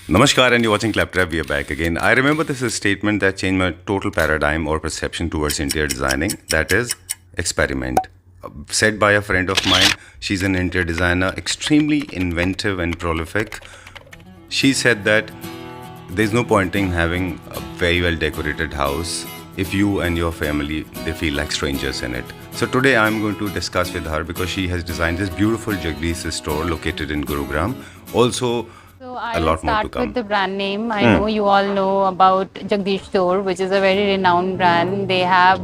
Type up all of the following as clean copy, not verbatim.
Namaskar, and you're watching Claptrap. We are back again. I remember this is a statement that changed my total paradigm or perception towards interior designing. That is, experiment. Said by a friend of mine. She's an interior designer, extremely inventive and prolific. She said that there's no point in having a very well decorated house if you and your family they feel like strangers in it. So today I'm going to discuss with her because she has designed this beautiful Jagdish Store located in Gurugram. Also, So a I'll lot more to start come. with the brand name. I know you all know about Jagdish Store, which is a very renowned brand. They have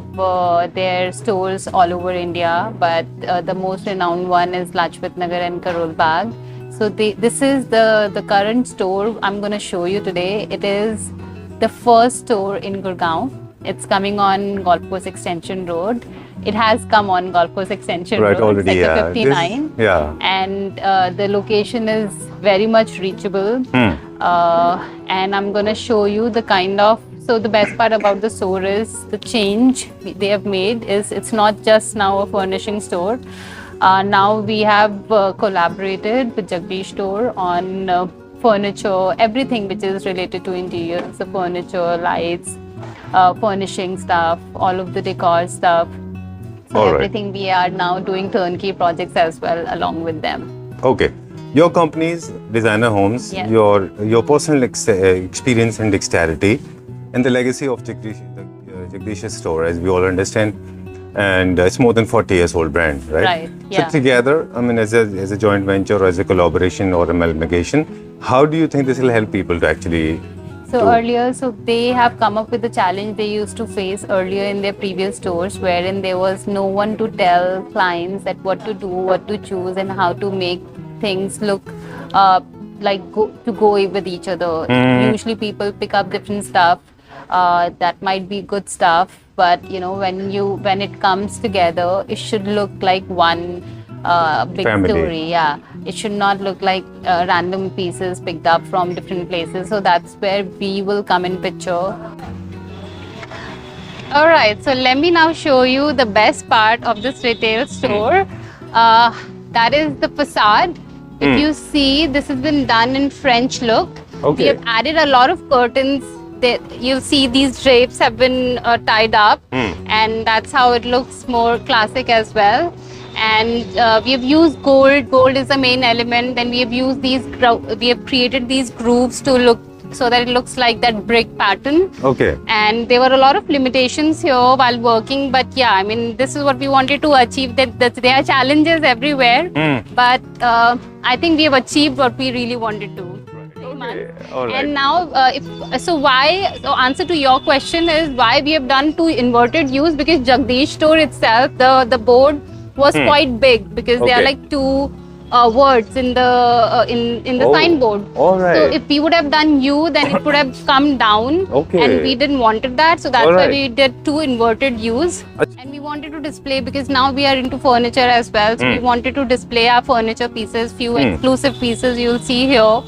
their stores all over India, but the most renowned one is Lajpat Nagar and Karol Bagh. So this is the current store I'm going to show you today. It is the first store in Gurgaon. It's coming on Golf Course Extension Road. It has come on Golf Course Extension Right, Road, already, Sector yeah. 59. And the location is very much reachable. And I'm going to show you the kind of, so the best part about the store is the change they have made is it's not just now a furnishing store. Now we have collaborated with Jagdish Store on furniture, everything which is related to interiors, the furniture, lights, furnishing stuff, all of the decor stuff. So All right. everything we are now doing turnkey projects as well along with them. Okay. Your company's designer homes, Yes. your personal experience and dexterity, and the legacy of Jagdish Store, as we all understand, and it's more than 40 years old brand, right? Right, yeah. So together, I mean, as a joint venture or as a collaboration or amalgamation, how do you think this will help people to actually? So earlier, so they have come up with the challenge they used to face earlier in their previous stores, wherein there was no one to tell clients that what to do, what to choose, and how to make things look to go with each other. Usually, people pick up different stuff that might be good stuff, but you know when it comes together, it should look like one big Family. story. Yeah, it should not look like random pieces picked up from different places. So that's where we will come in picture. All right, so let me now show you the best part of this retail store. That is the facade. If you see, this has been done in French look. Okay. We have added a lot of curtains. You'll see these drapes have been tied up, and that's how it looks more classic as well. And we have used gold. Gold is the main element. Then we have used we have created these grooves to look so that it looks like that brick pattern. Okay. And there were a lot of limitations here while working, but yeah, I mean, this is what we wanted to achieve. That there are challenges everywhere, but I think we have achieved what we really wanted to. All right. And now, answer to your question is why we have done two inverted U's, because Jagdish Store itself, the board was quite big because there are Okay. like two words in the Oh, signboard. all right. So if we would have done U, then it would have come down. Okay. And we didn't wanted that, so that's All why right. we did two inverted U's. And we wanted to display, because now we are into furniture as well, so we wanted to display our furniture pieces, few exclusive pieces you'll see here.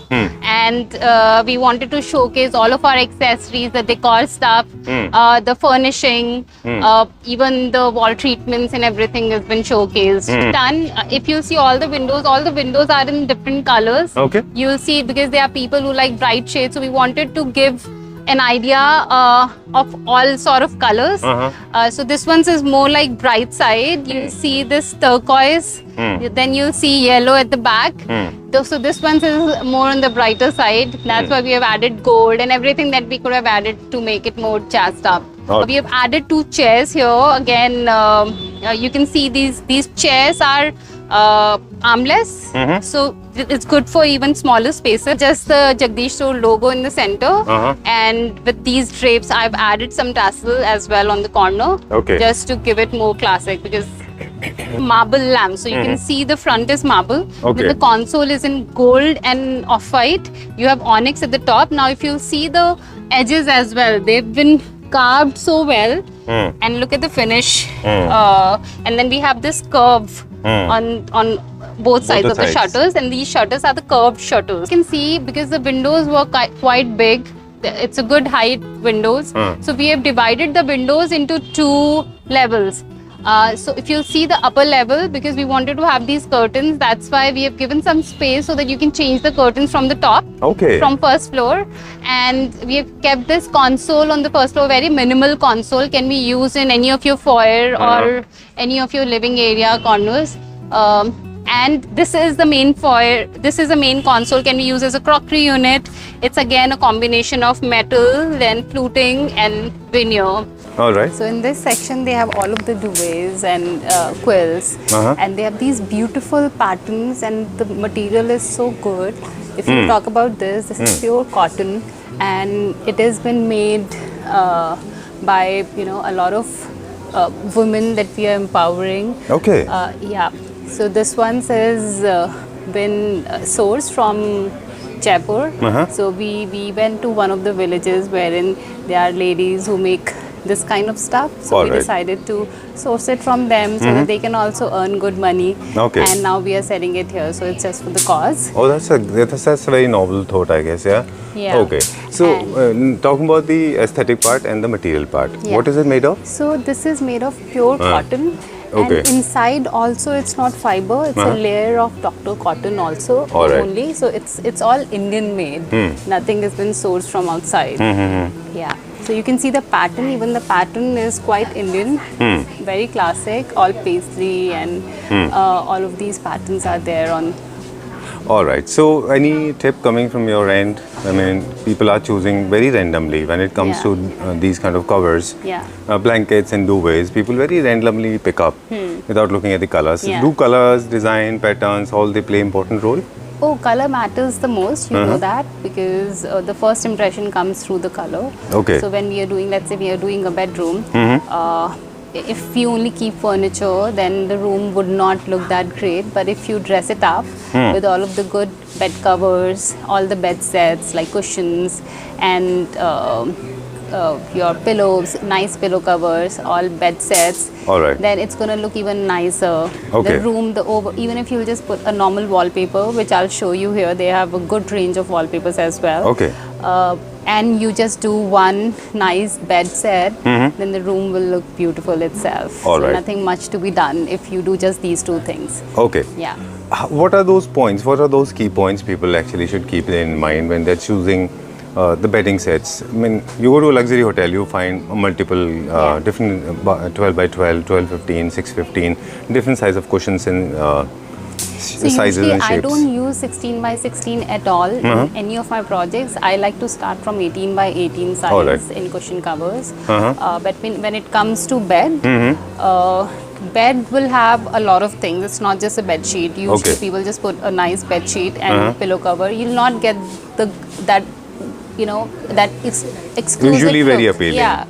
And we wanted to showcase all of our accessories, the decor stuff, the furnishing, even the wall treatments and everything has been showcased. Done. If you see all the windows are in different colors. Okay. You'll see, because there are people who like bright shades, so we wanted to give an idea of all sort of colors. So this one is more like bright side. You'll see this turquoise, then you'll see yellow at the back. So this one is more on the brighter side. That's why we have added gold and everything that we could have added to make it more jazzed up. Okay. We have added two chairs here. Again, you can see these chairs are armless, so it's good for even smaller spaces. Just the Jagdish Store logo in the center, and with these drapes, I've added some tassel as well on the corner, Okay. just to give it more classic, because marble lamp. So you can see the front is marble, Okay. but the console is in gold and off-white. You have onyx at the top. Now, if you see the edges as well, they've been carved so well, and look at the finish. And then we have this curve on both sides the of the sides. shutters, and these shutters are the curved shutters. You can see, because the windows were quite big, it's a good height windows. So we have divided the windows into two levels. So if you'll see the upper level, because we wanted to have these curtains, that's why we have given some space so that you can change the curtains from the top, Okay. from first floor. And we have kept this console on the first floor, very minimal console, can be used in any of your foyer or any of your living area corners. And this is the main foyer, this is the main console, can be used as a crockery unit. It's again a combination of metal, then fluting and veneer. All right. So in this section they have all of the duvets and quills, and they have these beautiful patterns, and the material is so good. If you talk about this is pure cotton, and it has been made by a lot of women that we are empowering. Okay. Yeah. So this one has been sourced from Jaipur. So we went to one of the villages wherein there are ladies who make this kind of stuff. So we decided to source it from them so that they can also earn good money. Okay. And now we are selling it here. So it's just for the cause. Oh, that's a very novel thought, I guess. Yeah. Yeah. Okay. So talking about the aesthetic part and the material part, what is it made of? So this is made of pure cotton. Okay. And inside also it's not fiber, it's a layer of Dr. Cotton also only. So it's all Indian made. Nothing has been sourced from outside. Yeah. So you can see the pattern, even the pattern is quite Indian, very classic, all paisley and all of these patterns are there on. All right. So any tip coming from your end? I mean, people are choosing very randomly when it comes to these kind of covers. Yeah. Blankets and duvets, people very randomly pick up without looking at the colors. Yeah. Do colors, design, patterns, all they play important role? Oh, color matters the most, you know that, because the first impression comes through the color. Okay. So when we are doing, let's say we are doing a bedroom, if we only keep furniture, then the room would not look that great. But if you dress it up with all of the good bed covers, all the bed sets like cushions and your pillows, nice pillow covers, all bed sets, then it's going to look even nicer. Okay. The room, even if you just put a normal wallpaper, which I'll show you here, they have a good range of wallpapers as well. Okay. And you just do one nice bed set, then the room will look beautiful itself. All so right. nothing much to be done if you do just these two things. Okay. Yeah. What are those points? What are those key points people actually should keep in mind when they're choosing the bedding sets? I mean, you go to a luxury hotel, you find multiple different 12 by 12, 12, 15, 6, 15, different size of cushions and So sizes usually and shapes. I don't use 16 by 16 at all in any of my projects. I like to start from 18 by 18 size in cushion covers. But when it comes to bed, bed will have a lot of things. It's not just a bed sheet. Usually people just put a nice bed sheet and pillow cover. You'll not get that exclusive Usually very look. appealing. Yeah.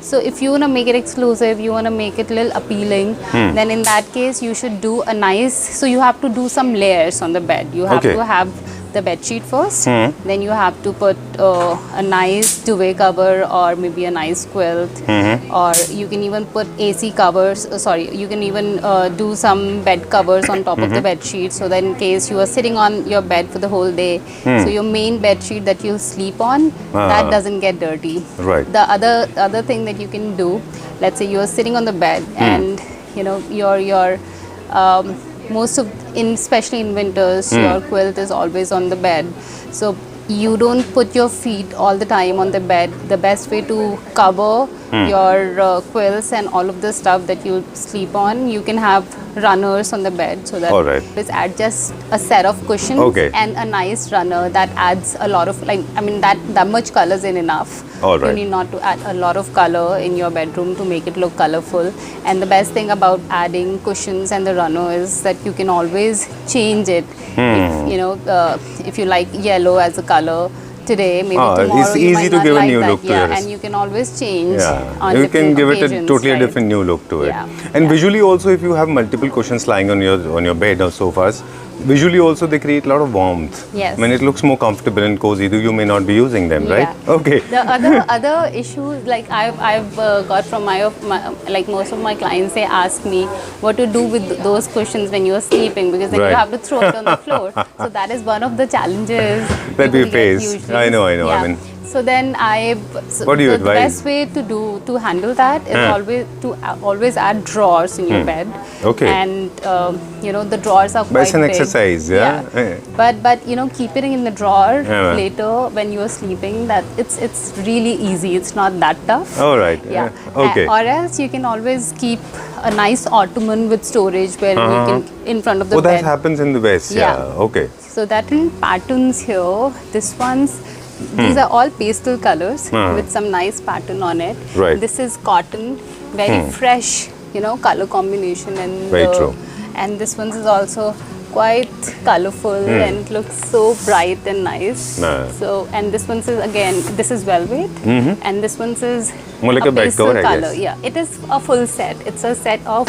So if you want to make it exclusive, you want to make it a little appealing, then in that case you should do a nice, so you have to do some layers on the bed. You have to have the bed sheet first, then you have to put a nice duvet cover or maybe a nice quilt, or you can even put AC covers, you can even do some bed covers on top of the bed sheet, so that in case you are sitting on your bed for the whole day, so your main bed sheet that you'll sleep on, that doesn't get dirty. Right. The other thing that you can do, let's say you are sitting on the bed and your especially in winters, your quilt is always on the bed. So you don't put your feet all the time on the bed. The best way to cover your quilts and all of the stuff that you sleep on, you can have runners on the bed, so that it's add just a set of cushions and a nice runner that adds a lot of that much color is enough. You need not to add a lot of color in your bedroom to make it look colorful. And the best thing about adding cushions and the runner is that you can always change it. If you like yellow as a color today, maybe tomorrow it's you easy might to not give like a new that. look to yours. And you can always change on you can different give it a occasions, totally right? different new look to it. Yeah. And visually also, if you have multiple cushions lying on your bed or sofas, visually also they create a lot of warmth. Yes. When it looks more comfortable and cozy, you may not be using them, right? Okay. The other issues, like I've got from my most of my clients, they ask me what to do with those cushions when you are sleeping, because then you have to throw it on the floor. So that is one of the challenges that we people get face. usually. I know. Yeah. I mean, So then What do you the advise? best way to handle that is always add drawers in your bed. Okay. And the drawers are But quite it's an big. exercise, yeah? But keeping it in the drawer Yeah. later when you are sleeping, that it's really easy. It's not that tough. All right. Yeah. Okay. Or else you can always keep a nice ottoman with storage where you can in front of the Oh, bed. that happens in the West. Yeah. Okay. So that in patterns here, these are all pastel colors with some nice pattern on it. Right. This is cotton, very fresh, color combination, and Very true. And this one is also quite colorful and it looks so bright and nice. Nice. So, and this one is again, this is velvet, and this one is More like a bed pastel cover, I color. guess. Yeah, it is a full set. It's a set of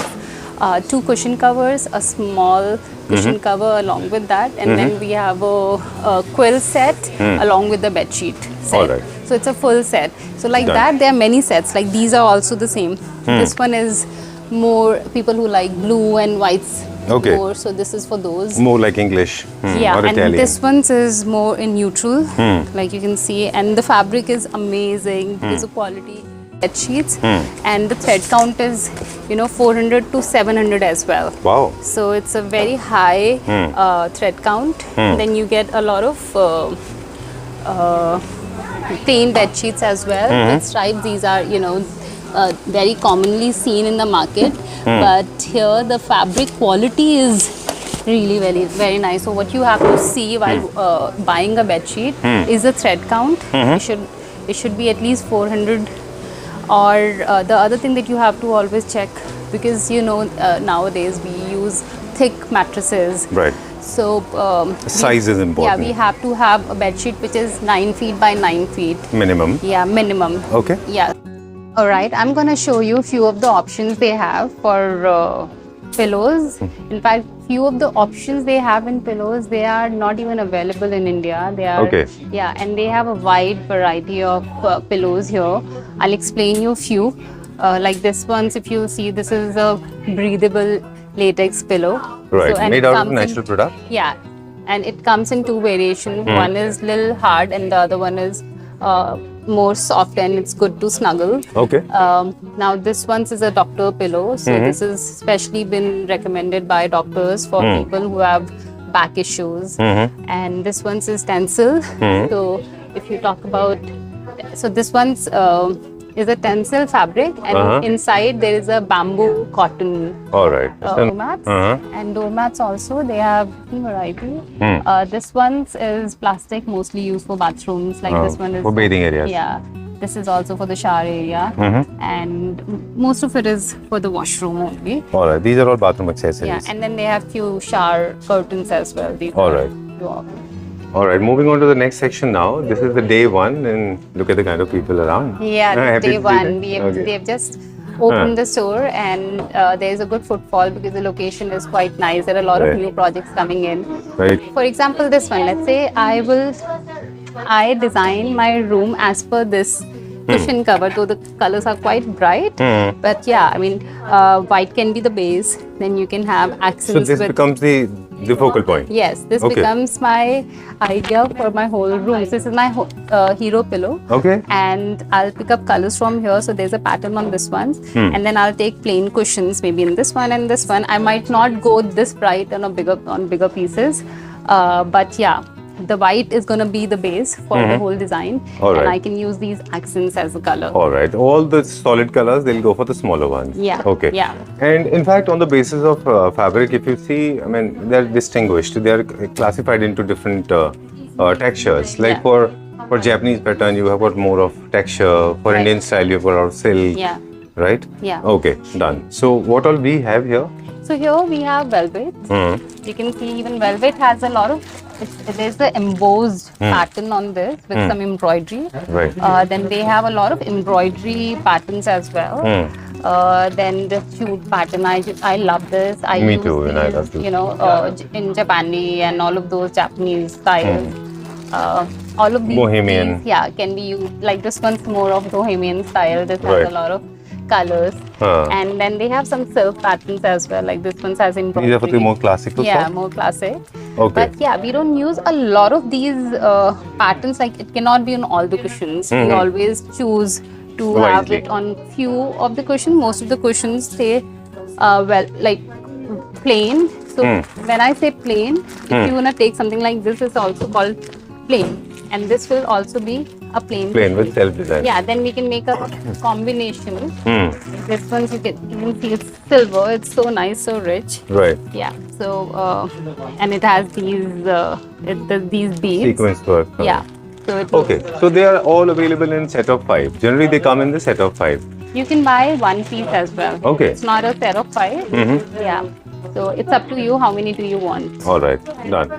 2 cushion covers, a small cushion cover along with that, and then we have a quill set along with the bed sheet set. All right. So it's a full set. So like Done. that, there are many sets. Like these are also the same. This one is more people who like blue and whites Okay. more. So this is for those. More like English Yeah, or and Italian. this one is more in neutral, like you can see, and the fabric is amazing. It's a quality bed sheets, and the thread count is 400 to 700 as well. Wow. So it's a very high thread count. Then you get a lot of plain bed sheets as well with stripes. These are very commonly seen in the market, but here the fabric quality is really very very nice. So what you have to see while buying a bed sheet is the thread count. It should be at least 400. Or the other thing that you have to always check, because nowadays we use thick mattresses. Right. So Size is important. Yeah, we have to have a bed sheet which is 9 feet by 9 feet. Minimum. Yeah, minimum. Okay. Yeah. All right, I'm gonna show you a few of the options they have for pillows. In fact, few of the options they have in pillows, they are not even available in India. They are, Okay. yeah, and they have a wide variety of pillows here. I'll explain you a few. Like this ones, if you see, this is a breathable latex pillow. Right. and Made it out of comes in- natural product? Yeah, and it comes in 2 variations. One is little hard and the other one is more soft, and it's good to snuggle. Okay. Now this one is a doctor pillow, so this is specially been recommended by doctors for people who have back issues. And this one is tencel. So if you talk about, so this one's is a tencel fabric, and inside there is a bamboo cotton All right. doormats. And doormats also, they have variety. This one is plastic, mostly used for bathrooms. Like this one is for bathing areas. Yeah, this is also for the shower area, and most of it is for the washroom only. All right. These are all bathroom accessories. Yeah, and then they have few shower curtains as well. These All are right. few options. All right. Moving on to the next section now. This is the day one, and look at the kind of people around. Yeah, Happy day to see one. that. Okay. They've just opened the store, and there is a good footfall because the location is quite nice. There are a lot Right. of new projects coming in. Right. For example, this one. Let's say I design my room as per this cushion cover, though the colors are quite bright. But yeah, I mean, white can be the base. Then you can have accents. So this with, becomes the focal point. yes, this Okay. becomes my idea for my whole room. This is my hero pillow. Okay. And I'll pick up colors from here. So there's a pattern on this one, and then I'll take plain cushions, maybe in this one and this one. I might not go this bright on bigger pieces, but yeah, the white is going to be the base for the whole design, All and right. I can use these accents as a color. All right. All the solid colors, they'll go for the smaller ones. Yeah. Okay. Yeah. And in fact, on the basis of fabric, if you see, I mean, they're distinguished. They are classified into different textures. Like Yeah. for Japanese pattern, you have got more of texture. For Right. Indian style, you've got of silk. Yeah. Right? Yeah. Okay. Done. So what all we have here? So here we have velvet. You can see even velvet has a lot of, there's the embossed pattern on this with some embroidery. Right. Then they have a lot of embroidery patterns as well. Then the jute pattern, I love this. I Me use too, and I these, love this. in Japani and all of those Japanese styles. All of these, Bohemian. these, yeah, can be used. Like this one's more of Bohemian style. This has Right. a lot of colors. Huh. And then they have some silk patterns as well, like this one has embroidery. These are for the more classical Yeah, stuff? more classic. Okay. But yeah, we don't use a lot of these patterns. Like it cannot be on all the cushions. We always choose to have Wisely. it on few of the cushions. Most of the cushions stay well, like plain. So when I say plain, if you wanna take something like this, it's also called plain, and this will also be a plain. Plain with self-design. Yeah, then we can make a combination. This one you can even see it's silver. It's so nice, so rich. Right. Yeah. So and it has these beads. Sequence work. Yeah. So it Okay, so they are all available in set of 5. Generally, they come in the set of 5. You can buy one piece as well. Okay. It's not a set of 5. Yeah. So it's up to you. How many do you want? All right, done.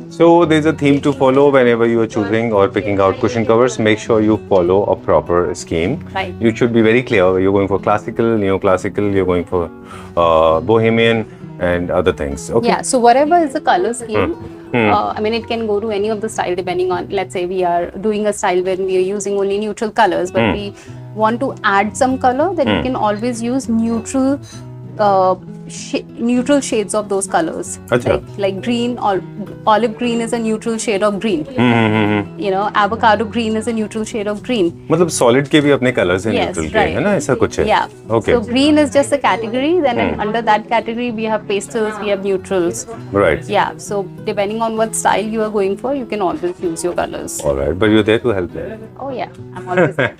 So there's a theme to follow whenever you are choosing or picking out cushion covers. Make sure you follow a proper scheme. Right. You should be very clear. You're going for classical, neoclassical. You're going for bohemian and other things. Okay. Yeah. So whatever is the color scheme. I mean, it can go to any of the style depending on, let's say we are doing a style when we are using only neutral colors, but we want to add some color, then we can always use neutral neutral shades of those colors. Acha. Like green or olive green is a neutral shade of green. You know, avocado green is a neutral shade of green. मतलब solid के भी अपने colors हैं Yes, neutral के, right. है ना? ऐसा कुछ है? Yeah. Okay. So green is just a category. Then under that category we have pastels, we have neutrals. Right. Yeah. So depending on what style you are going for, you can always use your colors. All right, but you're there to help them. Oh yeah, I'm always there.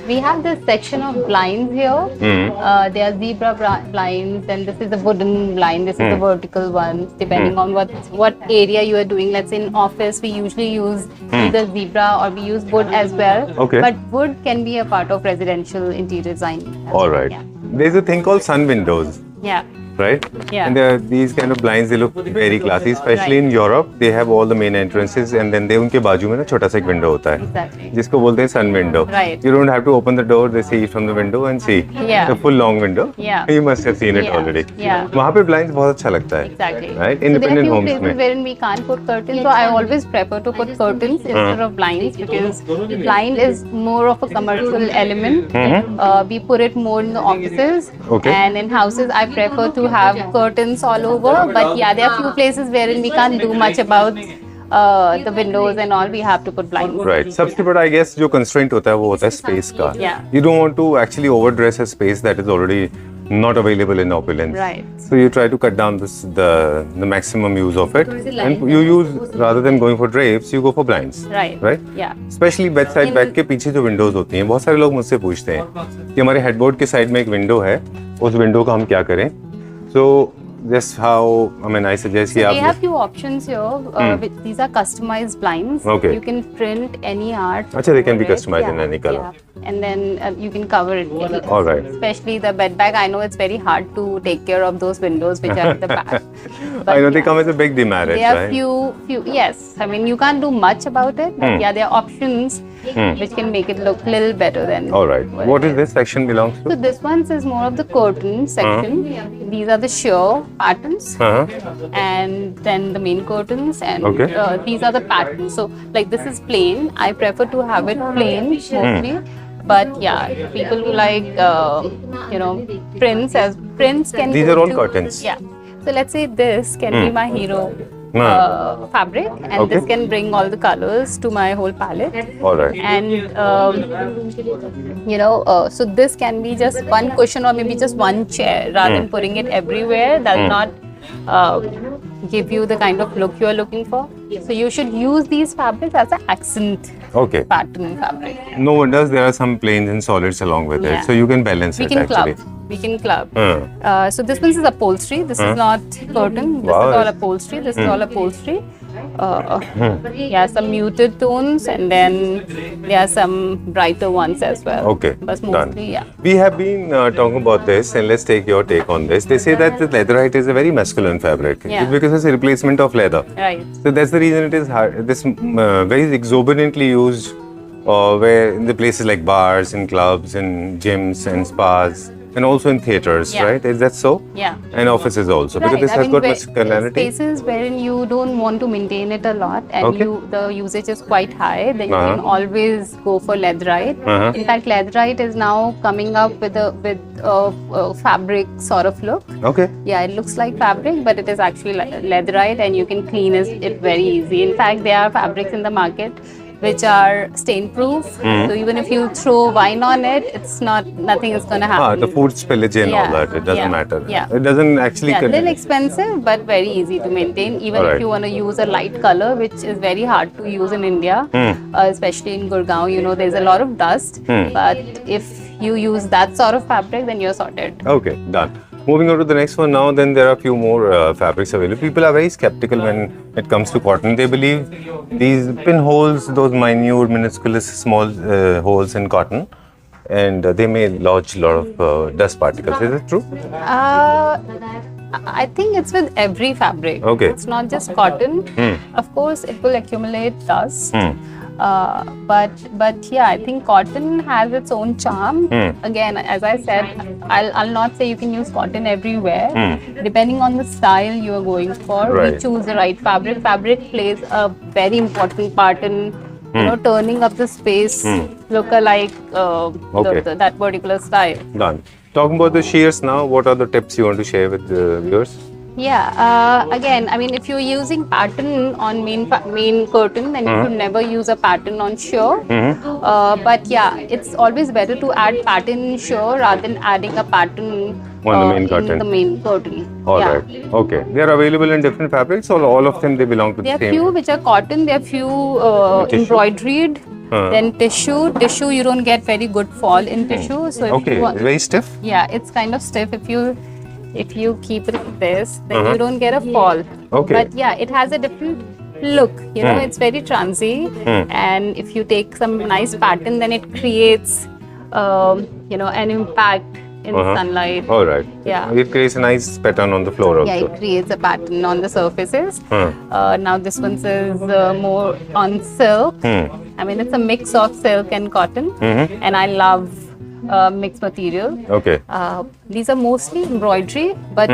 We have this section of blinds here. They are zebra blinds, and this is the wooden blind. This is the vertical one. Depending on what area you are doing. Let's say in office, we usually use either zebra or we use wood as well. Okay. But wood can be a part of residential interior design. as All well. right. Yeah. There's a thing called sun windows, Yeah. right? Yeah. And there are these kind of blinds. They look very classy, especially in Europe. They have all the main entrances, and then उनके बाजू में ना छोटा सा एक window होता है, Exactly. जिसको बोलते हैं sun window. Right. You don't have to open the door. They see it from the window and see Yeah. the full long window. Yeah. You must have seen it Yeah. already. Yeah. वहाँ पे blinds बहुत अच्छा लगता है. Exactly. Right? So there are Independent few homes places में. wherein we can't put curtains, so I always prefer to put curtains instead of blinds because blind is more of a commercial element. We put it more in the offices, Okay. and in houses I prefer to have curtains all over. But yeah, there are few places wherein we can't do much about the windows and all. We have to put blinds. Right. सबसे बड़ा I guess जो constraint होता है वो होता है space का. Yeah. You don't want to actually overdress a space that is already not available in opulence. Right. So you try to cut down the maximum use of it, and you use rather than going for drapes, you go for blinds. Right. Right. Yeah. Especially bedside back के पीछे जो windows होती हैं, बहुत सारे लोग मुझसे पूछते हैं कि हमारे headboard के side में एक window है, उस window का हम क्या करें? So just how I suggest कि We आप have few options here. These are customized blinds. Okay. You can print any art. अच्छा, they can be over it. customized in any color. Yeah. And then you can cover it. All right. Especially the bed bag. I know it's very hard to take care of those windows which are at the back. But I know they yeah, come as a big demerit, there are right? few. Yes, I mean you can't do much about it. But yeah, there are options which can make it look a little better than. All right. What is this section belongs So to? this one is more of the curtain section. These are the sheer patterns. And then the main curtains, and Okay. these are the patterns. So like this is plain. I prefer to have it plain mostly. But yeah, people who like prints can. These go are all to- curtains. Yeah. So let's say this can be my hero fabric, and Okay. this can bring all the colors to my whole palette. All right. And so this can be just one cushion or maybe just one chair rather than putting it everywhere. That will not give you the kind of look you are looking for. So you should use these fabrics as an accent Okay. pattern fabric. No wonders there are some plains and solids along with Yeah. it, so you can balance We it can actually. club. We can club. Uh, So this one is upholstery. This is not curtain. This Wow. is all upholstery. This is all upholstery. Yeah, some muted tones, and then there are some brighter ones as well. Okay, But done. mostly, yeah. We have been talking about this, and let's take your take on this. They say that the leatherite is a very masculine fabric. Yeah. It's because it's a replacement of leather. Right. So that's the reason it is hard. This very exorbitantly used where in the places like bars and clubs and gyms and spas. and also in theaters, Yeah. right? Is that so? Yeah. And offices also, because Right. this I has mean, got where- muscularity. spaces wherein you don't want to maintain it a lot and Okay. the usage is quite high, then you can Uh-huh. always go for leatherite. Uh-huh. In fact, leatherite is now coming up with a fabric sort of look. Okay. Yeah, it looks like fabric, but it is actually leatherite, and you can clean it very easy. In fact, there are fabrics in the market which are stain-proof. So even if you throw wine on it, nothing is going to happen. The food spillage and all Yeah, that, it doesn't yeah, matter. yeah. It doesn't actually. Yeah, little expensive, but very easy to maintain. Even Alright. if you want to use a light color, which is very hard to use in India, especially in Gurgaon, there's a lot of dust. But if you use that sort of fabric, then you're sorted. Okay, done. Moving on to the next one now, then there are a few more fabrics available. People are very skeptical when it comes to cotton. They believe these pinholes, those minute, minuscule, small holes in cotton, and they may lodge a lot of dust particles. Is it true? I think it's with every fabric. Okay. It's not just cotton. Of course, it will accumulate dust. But yeah, I think cotton has its own charm. Again, as I said, I'll not say you can use cotton everywhere. Depending on the style you are going for, Right. we choose the right fabric. Fabric plays a very important part in turning up the space, look alike Okay. that particular style. Done. Talking about the shears now, what are the tips you want to share with the viewers? Yeah, again, I mean, if you're using pattern on main curtain, then you should never use a pattern on sheer. But yeah, it's always better to add pattern in sheer rather than adding a pattern On the main in curtain. the main curtain. All Yeah. right. Okay. They are available in different fabrics, or all of them they belong to There the are same? few which are cotton, there are few Tissue? embroidered, then tissue. Tissue, you don't get very good fall in tissue. So if Okay. you want, Very stiff. yeah, it's kind of stiff. If you keep it like this, then you don't get a fall. Okay. But yeah, it has a different look. It's very transy. And if you take some nice pattern, then it creates, an impact in sunlight. All right. Yeah. It creates a nice pattern on the floor also. Yeah, it creates a pattern on the surfaces. Now this one says more on silk. I mean, it's a mix of silk and cotton, and I love mixed material. Okay. These are mostly embroidery, but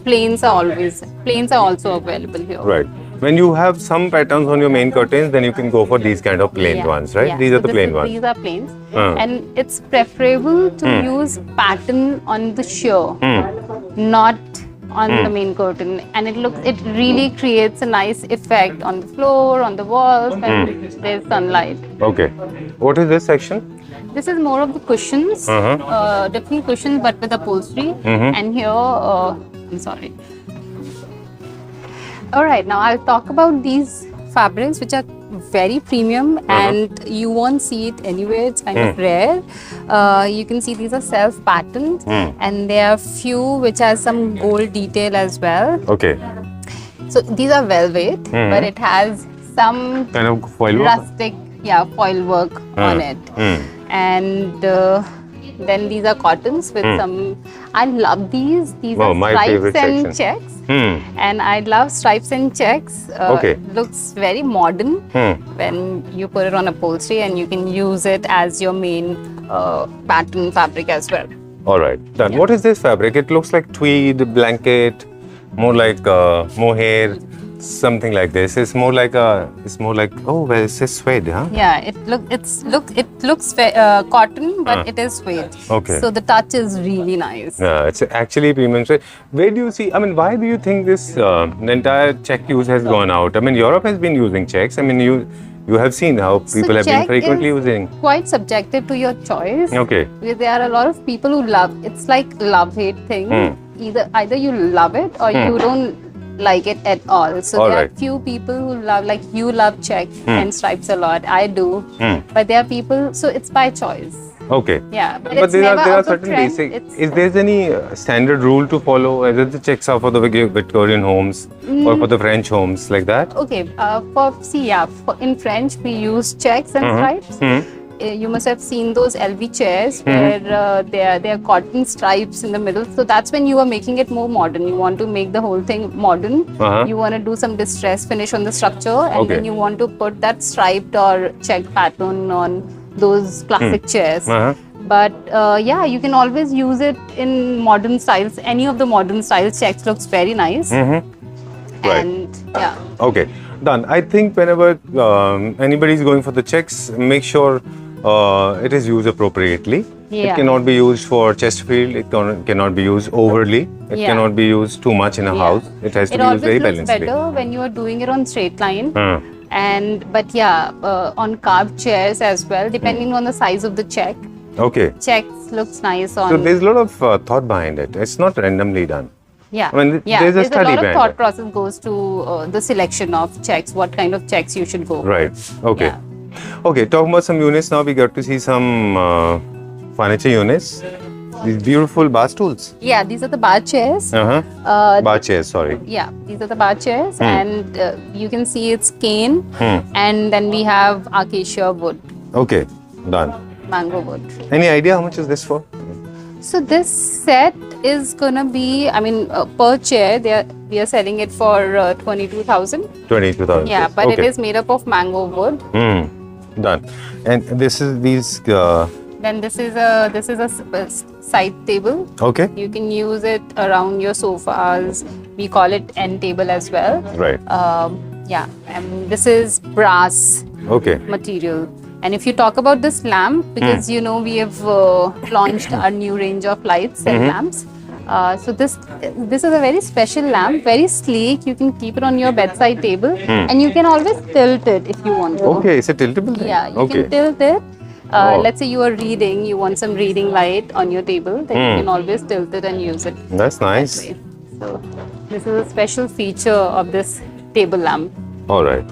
plains are also available here. Right. When you have some patterns on your main curtains, then you can go for these kind of plain ones, right? Yeah. These are So the plain ones. These are plains, and it's preferable to use pattern on the sheer, not on the main curtain. And it really creates a nice effect on the floor, on the walls, when there's sunlight. Okay. What is this section? This is more of the cushions, different cushions, but with upholstery. And here, I'm sorry. All right, now I'll talk about these fabrics, which are very premium, and you won't see it anywhere. It's kind of rare. You can see these are self-patterned, and there are few which has some gold detail as well. Okay. So these are velvet, but it has some Kind of foil work? rustic, foil work on it. And then these are cottons with some. I love these. These Wow, are my stripes favorite and section. checks. Hmm. And I love stripes and checks. Okay. Looks very modern when you put it on upholstery, and you can use it as your main pattern fabric as well. All right. Done. What is this fabric? It looks like tweed, blanket, more like mohair, something like this. It's more like oh, well, it says suede, huh? Yeah, it looks cotton, but it is suede. Okay. So the touch is really nice. Yeah, it's actually premium. So where do you see? I mean, why do you think this the entire check use has gone out? I mean, Europe has been using checks. I mean, you have seen how people have been check frequently is using. Quite subjective to your choice. Okay. Because there are a lot of people who love. It's like love-hate thing. Either you love it or you don't like it at all. So All there right. are few people who love, like you love check and stripes a lot. I do. But there are people. So it's by choice. Okay. Yeah. But But it's there never are out of certain trend. basic. It's- Is there any standard rule to follow? Whether the checks are for the Victorian homes or for the French homes, like that? Okay, in French we use checks and stripes. You must have seen those LV chairs where there are cotton stripes in the middle. So that's when you are making it more modern. You want to make the whole thing modern. You want to do some distress finish on the structure, and Okay. then you want to put that striped or checked pattern on those classic chairs. But yeah, you can always use it in modern styles. Any of the modern styles, checks looks very nice. Right. And yeah. Okay, done. I think whenever anybody is going for the checks, make sure it is used appropriately. It Yeah. cannot be used for Chesterfield. It cannot be used overly. It Yeah. cannot be used too much in a Yeah. house. It has to It be used always very looks balancedly. better when you are doing it on straight line. Hmm. But yeah, on carved chairs as well, depending on the size of the check. Okay. Checks looks nice on. So there's a lot of thought behind it. It's not randomly done. Yeah, I mean, yeah. there's a study lot of behind thought it. process goes to the selection of checks. What kind of checks you should go. Right. Okay. Yeah. Okay. Talking about some units now, we got to see some furniture units. These beautiful bar stools. Yeah, these are the bar chairs. Bar chairs. Sorry. Yeah, these are the bar chairs, and you can see it's cane, and then we have acacia wood, Okay. Done. mango wood. Any idea how much is this for? So this set is gonna be, I mean, per chair, we are selling it for 22,000. 22,000. Yeah, but okay. it is made up of mango wood. Done. And this is these. Then this is a side table. Okay. You can use it around your sofas. We call it end table as well. Right. Yeah, and this is brass Okay. material. And if you talk about this lamp, because you know we have launched our new range of lights and lamps. So this is a very special lamp, very sleek. You can keep it on your bedside table, and you can always tilt it if you want to. Okay. It's a tiltable thing. Yeah, you Okay. can tilt it. Oh. Let's say you are reading, you want some reading light on your table, then you can always tilt it and use it. That's nice. That way. So this is a special feature of this table lamp. All right.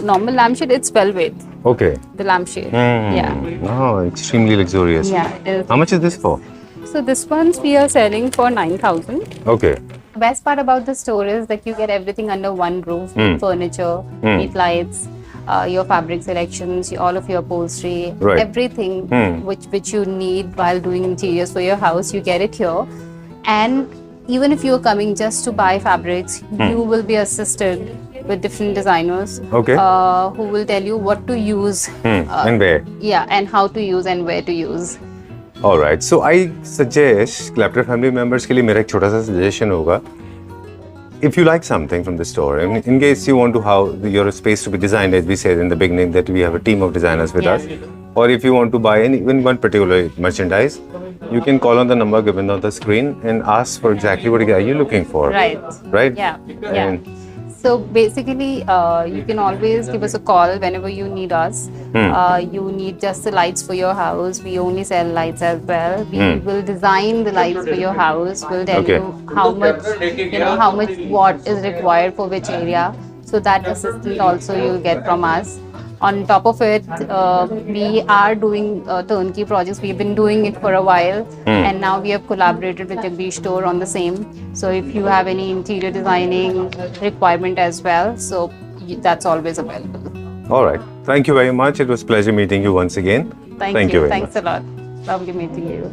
Normal lampshade, it's 12/8. Okay. The lampshade. Yeah. Oh, extremely luxurious. Yeah, it is. How much is this for? So this ones we are selling for 9,000. Okay. The best part about the store is that you get everything under one roof, furniture, neat lights, your fabric selections, all of your upholstery, Right. everything which you need while doing interiors for your house, you get it here. And even if you are coming just to buy fabrics, you will be assisted with different designers Okay. who will tell you what to use, And where? yeah, and how to use and where to use. All right. So I suggest Claptrap family members के लिए मेरा एक छोटा सा suggestion होगा. If you like something from the store, in case you want to how your space to be designed, as we said in the beginning, that we have a team of designers with Yeah. us, or if you want to buy even one particular merchandise, you can call on the number given on the screen and ask for exactly what are you looking for. Right. Right. Yeah. Yeah. And So basically, you can always give us a call whenever you need us. You need just the lights for your house. We only sell lights as well. We will design the lights for your house. We'll tell Okay. you how much, how much watt is required for which area. So that assistance also you'll get from us. On top of it, we are doing turnkey projects. We've been doing it for a while, and now we have collaborated with Jagdish Store on the same. So if you have any interior designing requirement as well, so that's always available. all right. Thank you very much. It was a pleasure meeting you once again. Thank you. very Thanks much. a lot. Lovely meeting you.